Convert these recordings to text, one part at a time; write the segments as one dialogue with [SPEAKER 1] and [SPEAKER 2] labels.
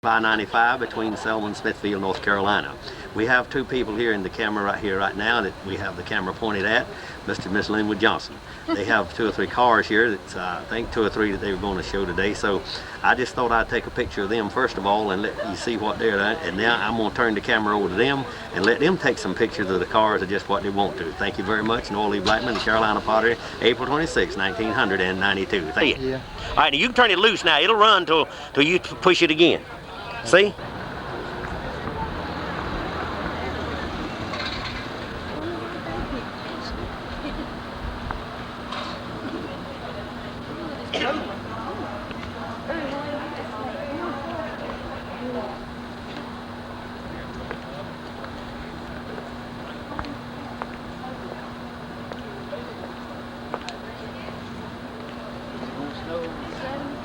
[SPEAKER 1] I-95 between Selma and Smithfield, North Carolina. We have two people here in the camera right now that we have the camera pointed at, Mr. and Miss Linwood Johnson. They have 2 or 3 cars here that I think 2 or 3 that they were going to show today. So I just thought I'd take a picture of them first of all and let you see what they're doing. And now I'm going to turn the camera over to them and let them take some pictures of the cars of just what they want to. Thank you very much. Noel Lee Blackman, the Carolina Pottery, April 26, 1992. Thank you. Yeah. All right, now you can turn it loose now. It'll run till you push it again. See?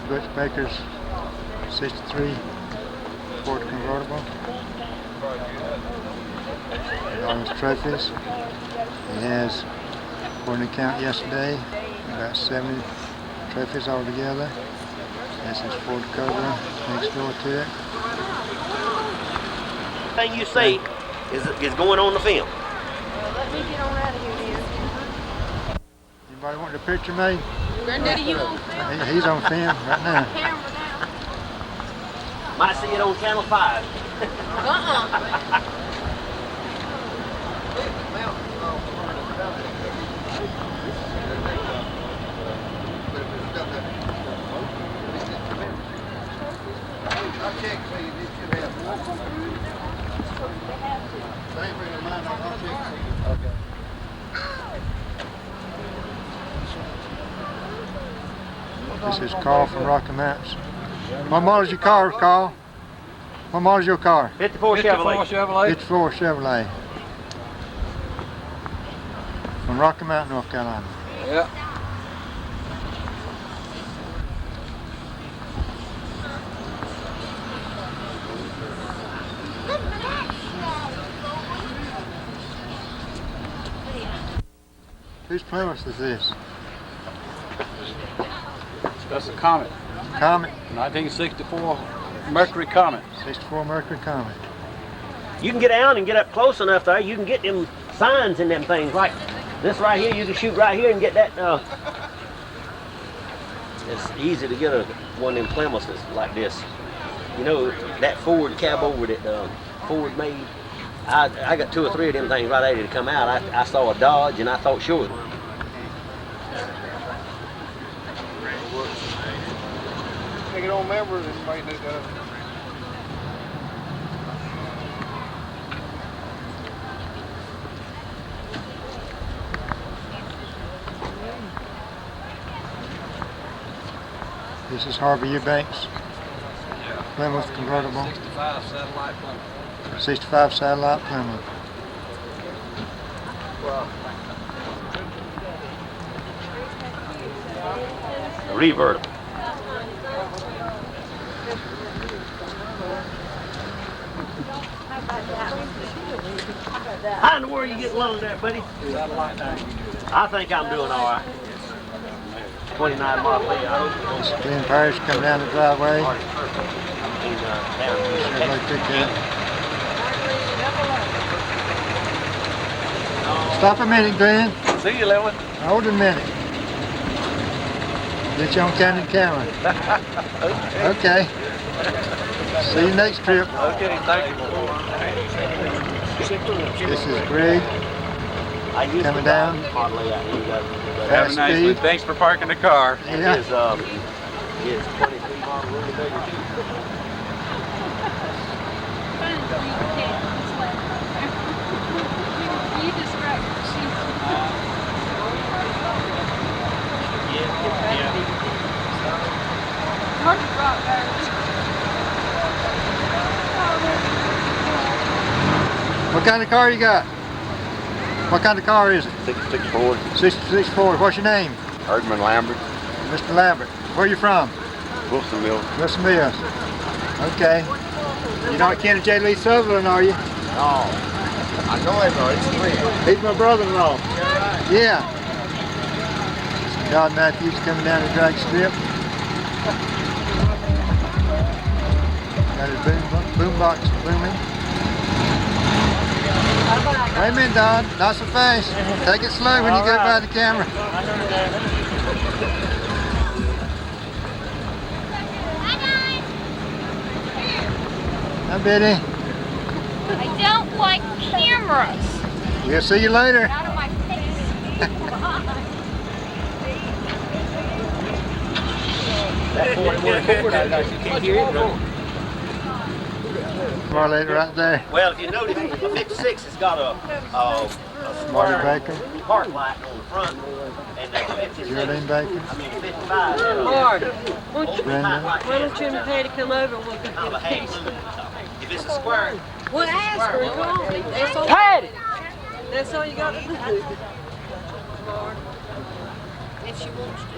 [SPEAKER 2] Butch Baker's 63 Ford convertible. And all his trophies. He has, according to count yesterday, about 70 trophies altogether. That's his Ford Cobra next door to it.
[SPEAKER 1] Thing you say is going on the film.
[SPEAKER 3] Let me get on out of here, dear.
[SPEAKER 2] Anybody want a picture made?
[SPEAKER 3] Granddaddy, you on film?
[SPEAKER 2] He's on film right now.
[SPEAKER 3] Camera down.
[SPEAKER 1] Might see it on Channel 5.
[SPEAKER 2] This is Carl from Rocky Mountains. What model is your car, Carl? What model is your car?
[SPEAKER 1] 54 Chevrolet.
[SPEAKER 2] 54 Chevrolet. From Rocky Mountain, North Carolina.
[SPEAKER 4] Yeah.
[SPEAKER 2] Whose Plymouth is this?
[SPEAKER 4] That's a Comet.
[SPEAKER 2] Comet?
[SPEAKER 4] 1964 Mercury Comet.
[SPEAKER 2] 64 Mercury Comet.
[SPEAKER 1] You can get down and get up close enough there. You can get them signs in them things like this right here. You can shoot right here and get that. It's easy to get one in Plymouth like this. You know that Ford cab over that Ford made. I got 2 or 3 of them things right ready to come out. I saw a Dodge and I thought sure.
[SPEAKER 4] Take it on members and might need that.
[SPEAKER 2] This is Harvey Eubanks. Plymouth convertible.
[SPEAKER 4] 65 satellite Plymouth.
[SPEAKER 2] 65 satellite Plymouth.
[SPEAKER 1] Revertible. How in the world you get along there, buddy? I think I'm doing all right. 29 model layout.
[SPEAKER 2] This is Glenn Parrish coming down the driveway. Chevrolet pickup. Stop a minute, Glenn.
[SPEAKER 4] See you, Lewin.
[SPEAKER 2] Hold a minute. Get you on candid camera. Okay. See you next trip.
[SPEAKER 4] Okay, thank you.
[SPEAKER 2] This is Greg coming down.
[SPEAKER 4] Have a nice one. Thanks for parking the car.
[SPEAKER 2] Yeah.
[SPEAKER 1] It's 23 model really big.
[SPEAKER 3] You distract hard to drop there.
[SPEAKER 2] What kind of car you got? What kind of car is it?
[SPEAKER 1] 66 Ford.
[SPEAKER 2] 66 Ford. What's your name?
[SPEAKER 1] Erdman Lambert.
[SPEAKER 2] Mr. Lambert. Where are you from?
[SPEAKER 1] Wilsonville.
[SPEAKER 2] Wilson Mills. Okay. You're not kin of J. Lee Southland, are you?
[SPEAKER 1] No. I know him though. He's a friend.
[SPEAKER 2] He's my brother-in-law. Yeah. Todd Matthews coming down the drag strip. Got his boombox booming. Wait a minute, Don. Not so fast. Take it slow when you go by the camera. Hi, Betty.
[SPEAKER 3] I don't like cameras.
[SPEAKER 2] We'll see you later.
[SPEAKER 3] Out of my face.
[SPEAKER 2] Marlette right there.
[SPEAKER 1] Well, if you notice, the 56 has got a
[SPEAKER 2] Marty
[SPEAKER 1] square
[SPEAKER 2] Baker.
[SPEAKER 1] park light on the front, and the 56,
[SPEAKER 2] Geraldine Baker.
[SPEAKER 1] I mean 55.
[SPEAKER 3] Mark,
[SPEAKER 2] Brenda.
[SPEAKER 3] why don't you and Patty come over and we'll go
[SPEAKER 1] Kind of a
[SPEAKER 3] get a
[SPEAKER 1] half
[SPEAKER 3] piece?
[SPEAKER 1] moon. If it's a square,
[SPEAKER 3] Well, ask her, come on. That's all, that's all you got to do. Mark. If she wants to.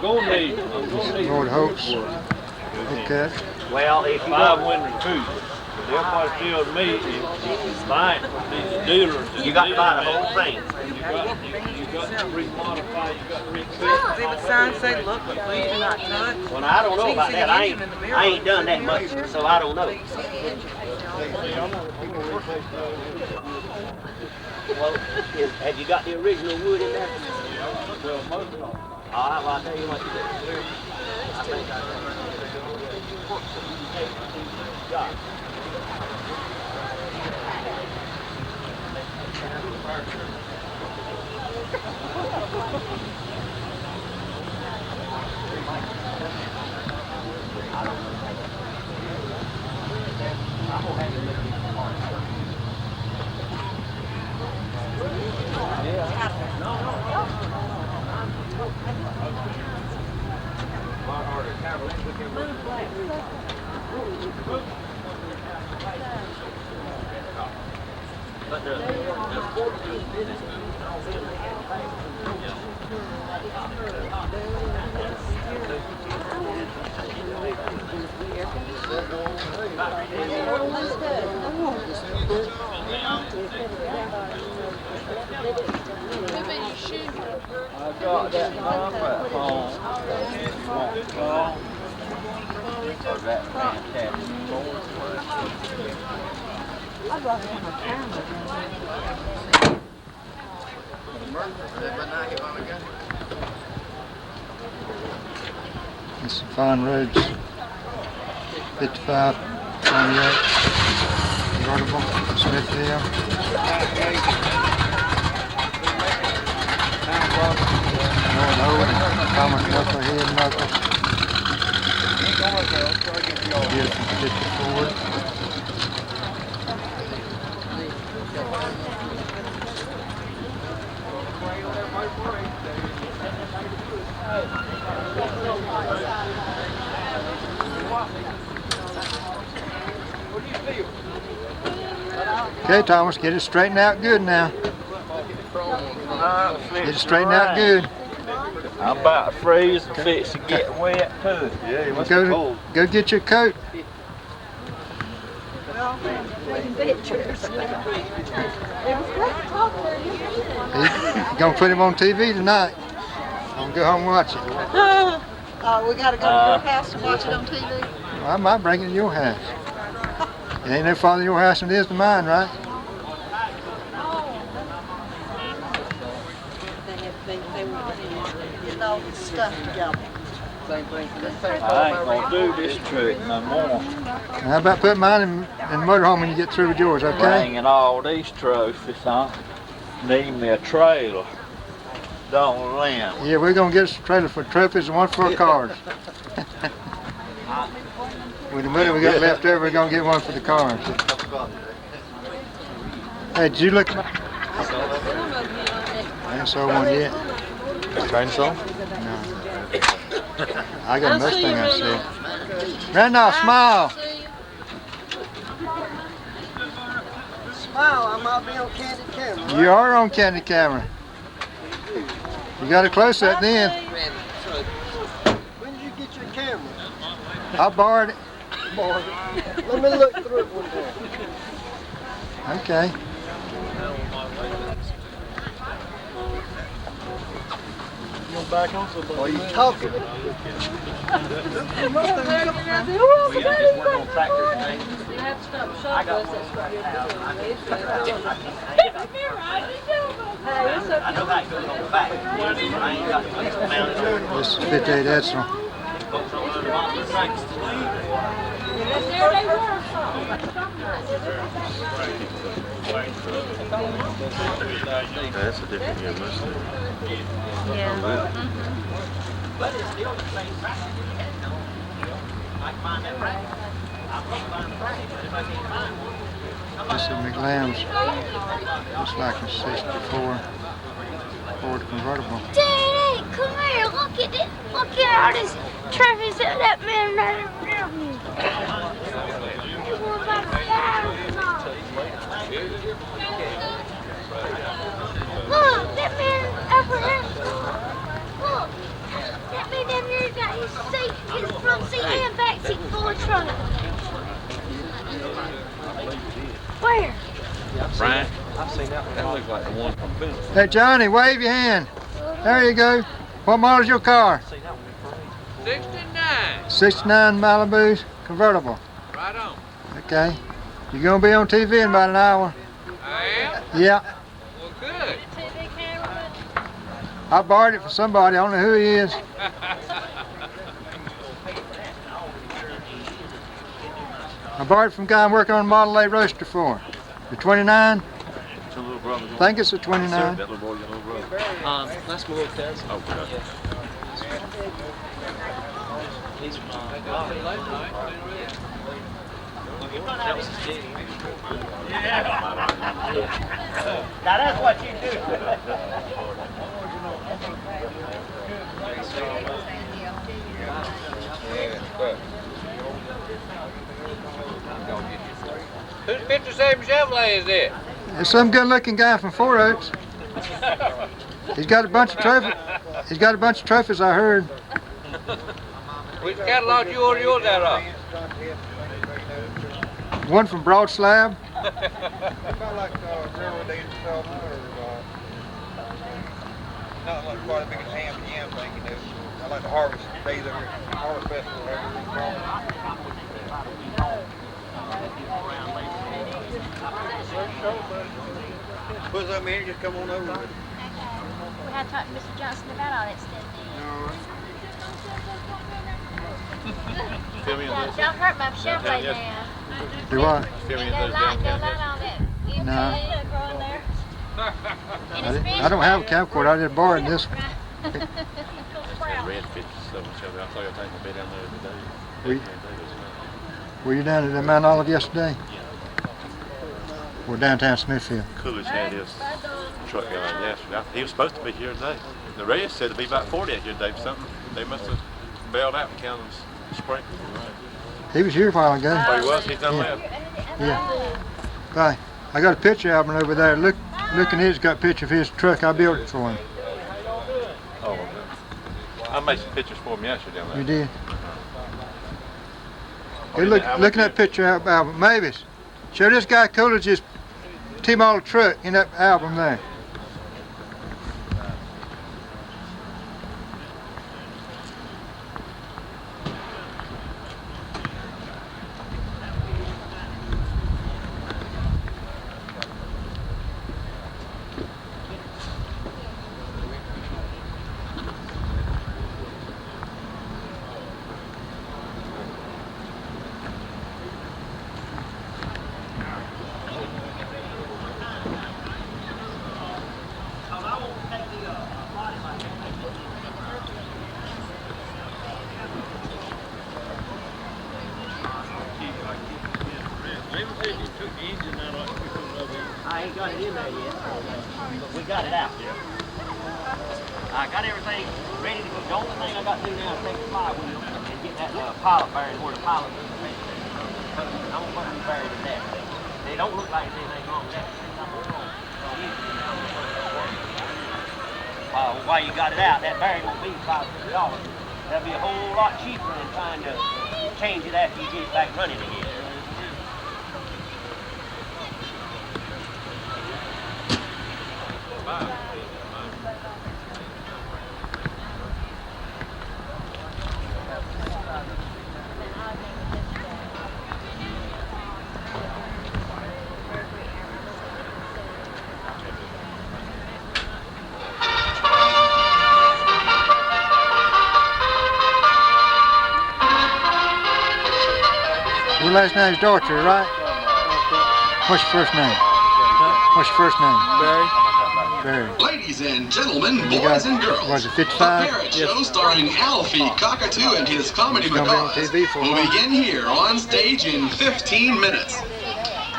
[SPEAKER 4] I'm gonna need
[SPEAKER 2] Lord Hopes. Okay.
[SPEAKER 1] well, if you
[SPEAKER 4] five
[SPEAKER 1] go,
[SPEAKER 4] winter too. But everybody tells me it's fine for these dealers.
[SPEAKER 1] you got to buy the whole thing.
[SPEAKER 4] You got to remodify, you got to refix.
[SPEAKER 5] See the sign say, look, please do not touch.
[SPEAKER 1] Well, I don't know about that. I ain't done that much, so I don't know. Well, have you got the original wood in there?
[SPEAKER 4] Well, most of them.
[SPEAKER 1] All right, well, I'll tell you what you do. I think got it. But the
[SPEAKER 4] I got that number at home. Won't call. For that fantastic
[SPEAKER 2] There's some fine roads. 55, 28, convertible, Smithfield. North Owen, Thomas Knucklehead Knuckles. Beautiful 54. Okay, Thomas, get it straightened out good now. Get it straightened out good.
[SPEAKER 4] I'm about to freeze and fix to get wet too. Yeah, you must be cold.
[SPEAKER 2] Go get your coat.
[SPEAKER 3] Well, pictures. It was great to talk to you.
[SPEAKER 2] You're gonna put him on TV tonight. I'm gonna go home and watch it.
[SPEAKER 3] We gotta go to your house and watch it on TV.
[SPEAKER 2] Well, I might bring it to your house. It ain't no farther to your house than it is to mine, right?
[SPEAKER 3] They were getting all this stuff together.
[SPEAKER 4] I ain't gonna do this trick no more.
[SPEAKER 2] How about putting mine in the motorhome when you get through with yours, okay?
[SPEAKER 4] Bringing all these trophies, huh? Need me a trailer. Don't Lynn.
[SPEAKER 2] Yeah, we're gonna get us a trailer for trophies and one for cars. With the money we got left over, we're gonna get one for the cars. Hey, did you look? ain't sold one yet.
[SPEAKER 6] Chainsaw?
[SPEAKER 2] No. I got a Mustang I said. Randolph, smile.
[SPEAKER 7] Smile, I might be on candid camera.
[SPEAKER 2] You are on candy camera. You got to close that then.
[SPEAKER 7] When did you get your camera?
[SPEAKER 2] I borrowed it.
[SPEAKER 7] Boy, let me look through it one day.
[SPEAKER 2] Okay.
[SPEAKER 7] Are you talking?
[SPEAKER 3] You have to stop shop us, that's what you're doing. Hey, it's okay.
[SPEAKER 2] This is 58 Edsel.
[SPEAKER 3] There they were.
[SPEAKER 6] That's a different year Mustang.
[SPEAKER 2] This is McLamb's. Looks like a 64 Ford convertible.
[SPEAKER 8] Daddy, come here. Look at it. Look at all this trophies that that man ran around me. It was about $1,000. Look, that man over here. Look, that man down there got his seat, his front seat and back seat full of trunk. Where?
[SPEAKER 6] Brian? I've seen that one. That looks like the one from Boone.
[SPEAKER 2] Hey Johnny, wave your hand. There you go. What model is your car?
[SPEAKER 5] 69.
[SPEAKER 2] 69 Malibu convertible.
[SPEAKER 5] Right on.
[SPEAKER 2] Okay. You're gonna be on TV in about an hour.
[SPEAKER 5] I am?
[SPEAKER 2] Yeah.
[SPEAKER 5] Well, good.
[SPEAKER 2] I borrowed it from somebody. I don't know who he is. I borrowed it from a guy I'm working on a Model A roadster for. The 29.
[SPEAKER 6] Two little brothers.
[SPEAKER 2] I think it's a 29.
[SPEAKER 6] That little boy, your little brother.
[SPEAKER 9] That's my little cousin.
[SPEAKER 6] Oh, God.
[SPEAKER 9] He's that was his gig.
[SPEAKER 7] Now that's what you do.
[SPEAKER 5] Whose 57 Chevrolet is it?
[SPEAKER 2] There's some good-looking guy from Four Oaks. He's got a bunch of trophies. He's got a bunch of trophies, I heard.
[SPEAKER 5] Which catalog you order yours out of?
[SPEAKER 2] One from Broad Slab.
[SPEAKER 10] About like railroad days in Southland, or not like quite as big as ham and yam thing, you know. I like the harvest days over here, harvest festival, whatever it's called. Put something in here, just come on over with it.
[SPEAKER 8] We had to talk to Mr. Johnson about all that stuff. Don't hurt my Chevrolet now.
[SPEAKER 2] Do what?
[SPEAKER 8] Go light on that.
[SPEAKER 2] No.
[SPEAKER 8] Growing there.
[SPEAKER 2] I don't have a camcorder. I just borrowed this one.
[SPEAKER 6] That's that red 57 Chevy. I thought I'd take a bit down there today.
[SPEAKER 2] Were you down at the Mount Olive yesterday? We're downtown Smithfield.
[SPEAKER 6] Coolidge had his truck going yesterday. He was supposed to be here today. The radio said it'd be about 40 out here today for something. They must have bailed out and counted the sprinklers.
[SPEAKER 2] He was here a while ago.
[SPEAKER 6] Oh, he was? He's done left?
[SPEAKER 2] Yeah. Right. I got a picture album over there. Looking at it's got a picture of his truck. I built it for him.
[SPEAKER 6] Oh, okay. I made some pictures for him yesterday down there.
[SPEAKER 2] You did? Hey, looking at that picture album. Mavis, show this guy Coolidge's T-model truck in that album there.
[SPEAKER 7] I ain't got it in there yet, but we got it out there.
[SPEAKER 9] I got everything ready to go. The only thing I got to do now is take the flywheel and get that pilot bearing where the pilot is. I'm gonna put them buried in that. They don't look like there's anything wrong with that. While you got it out, that bearing won't be $500. That'll be a whole lot cheaper than trying to change it after you get it back running again.
[SPEAKER 2] Your last name's Dorothy, right? What's your first name? What's your first name? Barry.
[SPEAKER 11] Ladies and gentlemen,
[SPEAKER 2] You
[SPEAKER 11] boys
[SPEAKER 2] got,
[SPEAKER 11] and girls,
[SPEAKER 2] was it
[SPEAKER 11] a
[SPEAKER 2] 55?
[SPEAKER 11] parrot show starring Alfie Cockatoo and his comedy
[SPEAKER 2] It's gonna be on
[SPEAKER 11] macaws
[SPEAKER 2] TV for a
[SPEAKER 11] will
[SPEAKER 2] while.
[SPEAKER 11] begin here on stage in 15 minutes.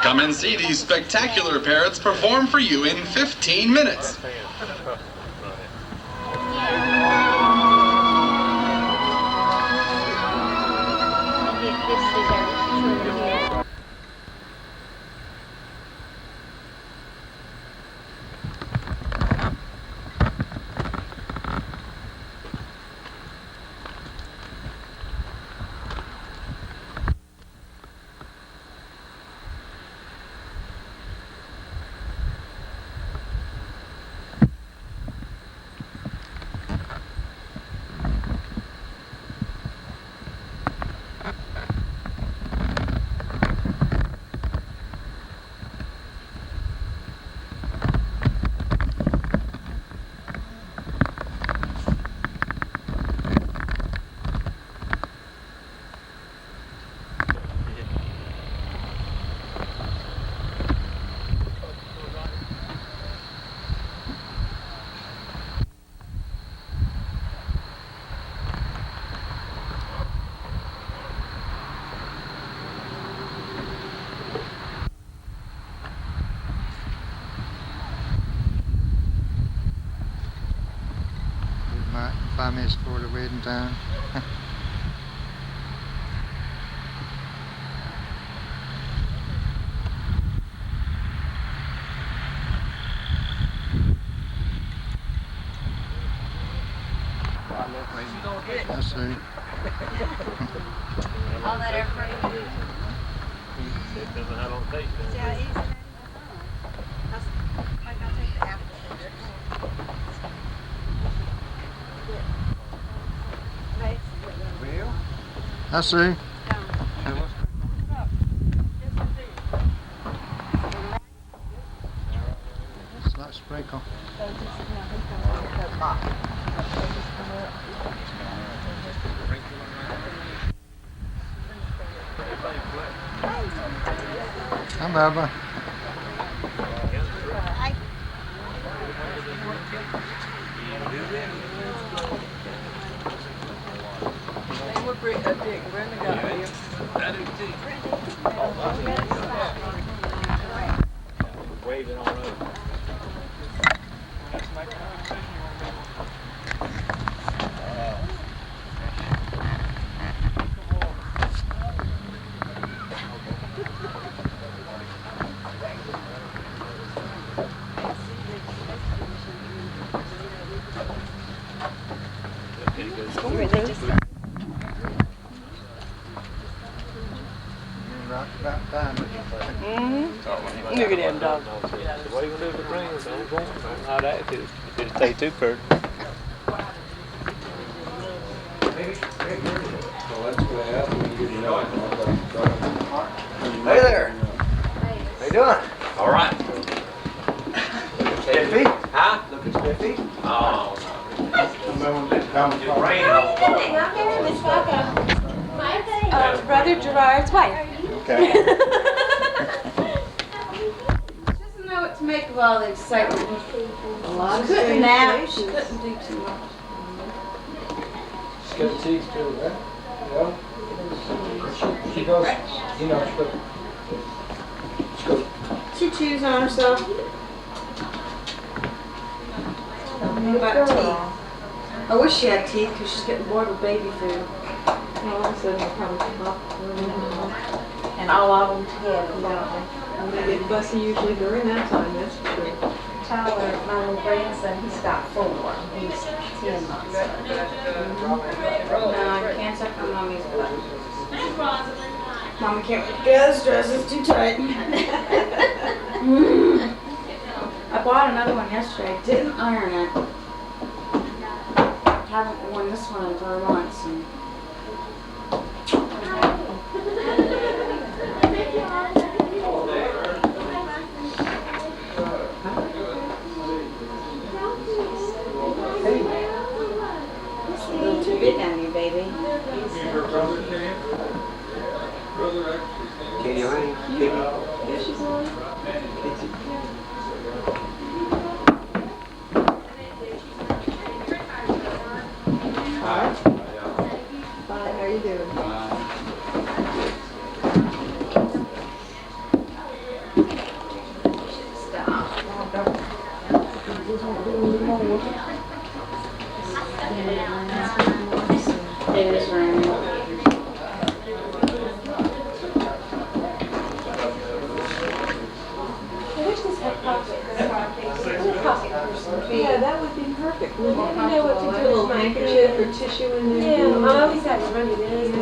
[SPEAKER 11] Come and see these spectacular parrots perform for you in 15 minutes.
[SPEAKER 2] About 5 minutes before the wedding time. I see.
[SPEAKER 3] All that effort.
[SPEAKER 9] Depends on how long it takes.
[SPEAKER 3] See how easy that is? Like I'll take the apple.
[SPEAKER 2] I see. It's not sprinkle. Hi, Bubba.
[SPEAKER 3] Brenda got here.
[SPEAKER 9] Waving on over.
[SPEAKER 2] About time.
[SPEAKER 3] Look at him, dog.
[SPEAKER 9] What are you gonna do with the rings? I'm going. How that is. Didn't take too far.
[SPEAKER 7] Hey there. How you doing?
[SPEAKER 5] All right.
[SPEAKER 7] Spiffy?
[SPEAKER 5] Huh?
[SPEAKER 7] Looking spiffy?
[SPEAKER 5] Oh,
[SPEAKER 3] Brother Gerard's wife.
[SPEAKER 7] Okay.
[SPEAKER 3] Doesn't know what to make of all the excitement.
[SPEAKER 7] A lot of
[SPEAKER 3] Couldn't nap.
[SPEAKER 7] She
[SPEAKER 3] Couldn't do too much.
[SPEAKER 7] She's got teeth too, right? Yeah. She goes, you know, she goes.
[SPEAKER 3] She chews on herself. About tea. I wish she had teeth because she's getting bored with baby food.
[SPEAKER 12] All of a sudden, they come up. And all of them together, don't they? And they get fussy usually during that time, that's for sure.
[SPEAKER 13] Tyler, my little grandson, he's got 4. He's 10 months. No, cancer from mommy's butt. Mama can't get this dress, it's too tight. I bought another one yesterday, didn't iron it. Haven't worn this one in 3 months. And it's a little too big on you, baby.
[SPEAKER 5] Can you hang?
[SPEAKER 12] Yeah, she's on.
[SPEAKER 5] Hi.
[SPEAKER 12] Fine, how are you doing?
[SPEAKER 13] It is raining.
[SPEAKER 12] Yeah, that would be perfect. You know what to do, a little handkerchief or tissue in there.
[SPEAKER 3] Yeah, I always have to run it in.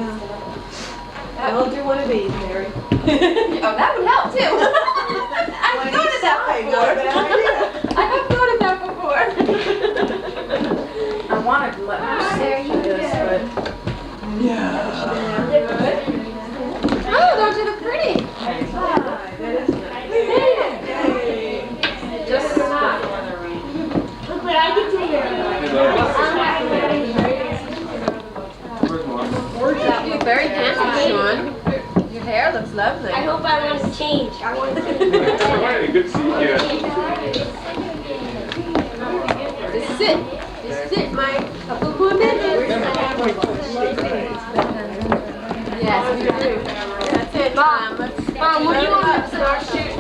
[SPEAKER 12] I'll do one of these, Mary.
[SPEAKER 3] Oh, that would help too. I've thought of that before. I have thought of that before.
[SPEAKER 13] I wanted to let her sit through this, but
[SPEAKER 3] Oh, those are the pretty.
[SPEAKER 13] just not for the rain.
[SPEAKER 3] Look what I can do here. You're very handsome, Sean. Your hair looks lovely.
[SPEAKER 8] I hope I want to change. I want to.
[SPEAKER 6] Good to see you.
[SPEAKER 3] This is it. This is it, Mike. Couple more minutes. Yes, we do. That's it, Mom. Mom, when do you want to start shooting?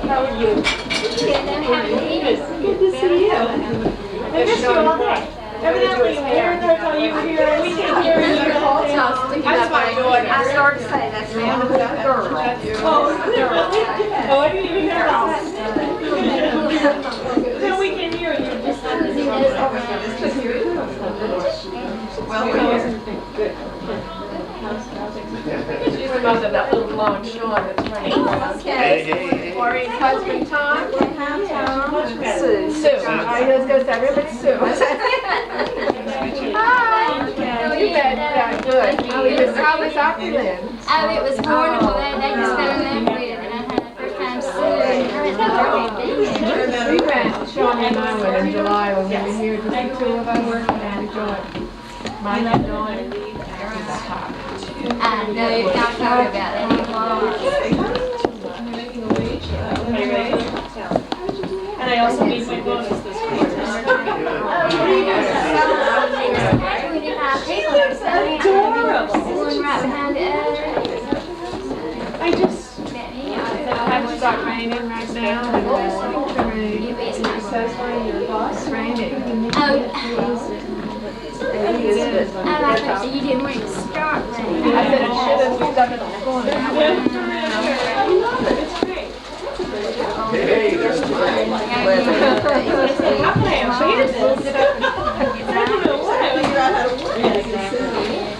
[SPEAKER 3] How are you?
[SPEAKER 12] Good to see you. I missed you all day. Evidently, Aaron heard how you were here, and we can hear you.
[SPEAKER 3] That's my daughter.
[SPEAKER 13] I started to say that's my other girl.
[SPEAKER 12] Oh, I didn't even hear that. Then we can hear you. Well, good. She's the mother of that little blonde Sean that's running around. Maureen's husband, Tom. Sue. I was going to say, but Sue. Hi. You bet. Yeah, good. How was Auckland?
[SPEAKER 8] Oh, it was wonderful. They just fell in love with it, and I had the first time seeing
[SPEAKER 12] We went, Sean and I went in July when we were here, just the two of us, and we enjoyed Mike and Dawn and Lee.
[SPEAKER 8] I know you've not thought about that anymore.
[SPEAKER 12] And I also need my bonus this week. I just have to start raining right now. It says where your boss raining.
[SPEAKER 8] I thought you didn't want to start raining.
[SPEAKER 12] I said it should have stuck it on the corner.
[SPEAKER 5] Hey, there's
[SPEAKER 12] How can I invade this? I don't know what. I figured out how to work it.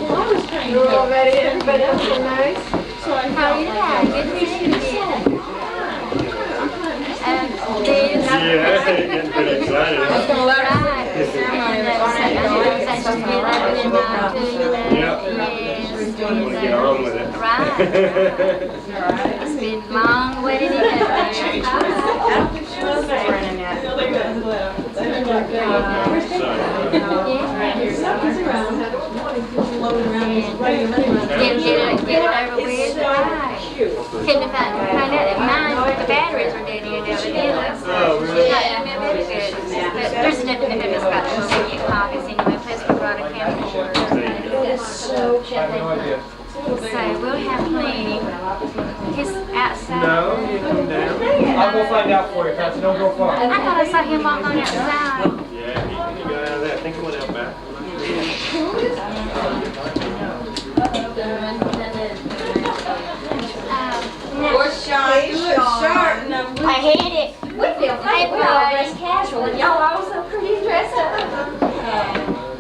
[SPEAKER 12] Well, I was trying to. You're all ready? Everybody else is nice? So I
[SPEAKER 8] How are you doing? Good to see you again.
[SPEAKER 6] Yeah, getting pretty excited.
[SPEAKER 8] Right.
[SPEAKER 6] I'm gonna get on with it.
[SPEAKER 8] Right. It's been long waiting to get there. Get it over with. Right. Couldn't find out that mine, the batteries were dead in over there. Very good. But there's nothing to do about those second copies anyway, plus we brought a camcorder. So we'll have plenty. Just outside.
[SPEAKER 6] No, you come down.
[SPEAKER 5] I'll go find out for you, Patsy. Don't go far.
[SPEAKER 8] I thought I saw saw him walk on outside.
[SPEAKER 6] Yeah, he got out of that. I think he went out back.
[SPEAKER 3] Sean, you look sharp.
[SPEAKER 8] I hate it.
[SPEAKER 13] We feel like we're all dressed casual, and y'all all so pretty dressed up.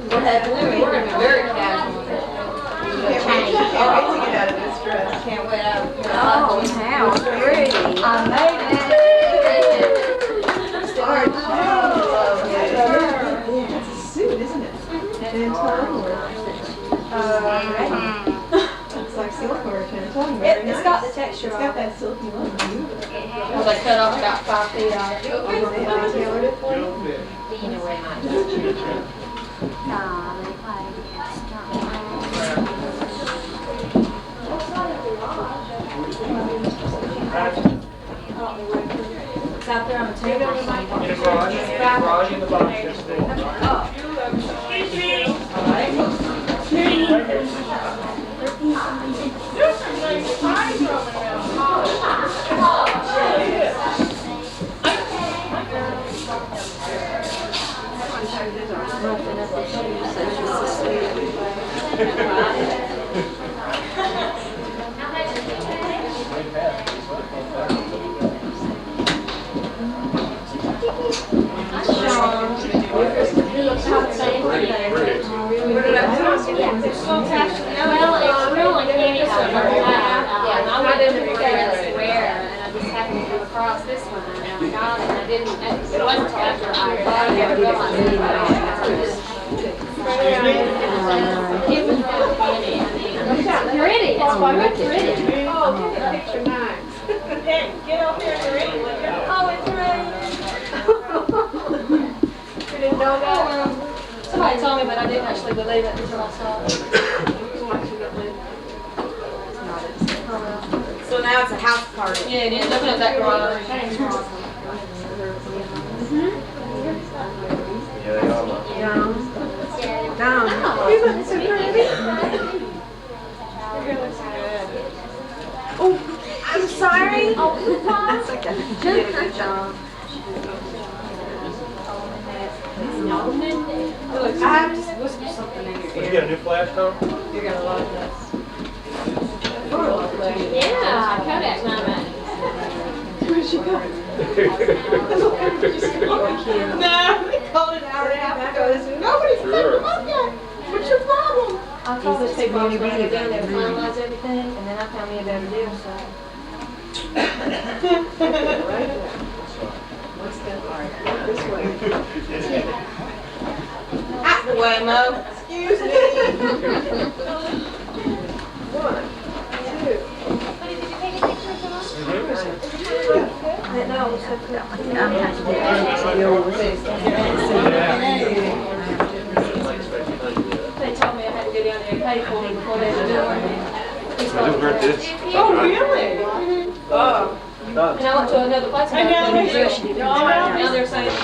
[SPEAKER 3] We're gonna be very casual. Can't wait to get out of this dress. Can't wait out.
[SPEAKER 13] Oh, how pretty. I made it.
[SPEAKER 3] It's a suit, isn't it? It's like silk or chanton. It's got the texture. It's got that silky look.
[SPEAKER 12] Well, they cut off about 5 feet off.
[SPEAKER 3] They tailored it for you.
[SPEAKER 13] You know where mine is.
[SPEAKER 3] It's out there on the table.
[SPEAKER 5] In the garage. Garage in the box yesterday.
[SPEAKER 8] Well, it's really candy color. Yeah, I went in the square, and I just happened to come across this one, and I got it, and I didn't, it wasn't after I never realized it. It was really candy. Pretty, that's why it's pretty.
[SPEAKER 12] Oh, get the picture nice. Get up here and read it.
[SPEAKER 3] Oh, it's
[SPEAKER 12] You didn't know that?
[SPEAKER 3] Somebody told me, but I didn't actually believe it until I saw it.
[SPEAKER 12] So now it's a house party.
[SPEAKER 3] Yeah, it is. Looking at that garage.
[SPEAKER 6] Yeah, they are.
[SPEAKER 12] Down. You look so pretty. Oh, I'm sorry.
[SPEAKER 8] Oh,
[SPEAKER 12] That's okay. You did a good job.
[SPEAKER 3] Look, I have to whisper something in your
[SPEAKER 6] Did you
[SPEAKER 3] ear.
[SPEAKER 6] get a new flash, Tom?
[SPEAKER 3] You're gonna love this.
[SPEAKER 8] yeah, Kodak mama.
[SPEAKER 3] Where'd she go? No, they called an hour and a half ago. They said, nobody's picked them up yet. What's your problem? I told this people I was going to go down there and finalize everything, and then I found me a better deal, so. What's that? All right, this way. Out the way, Mo. Excuse me. 1, 2. I know, so cool. They told me I had to go down there and pay for it before they would do it.
[SPEAKER 6] I do regret this.
[SPEAKER 3] Oh, really? Oh. And I went to another place and I put it in. Now they're saying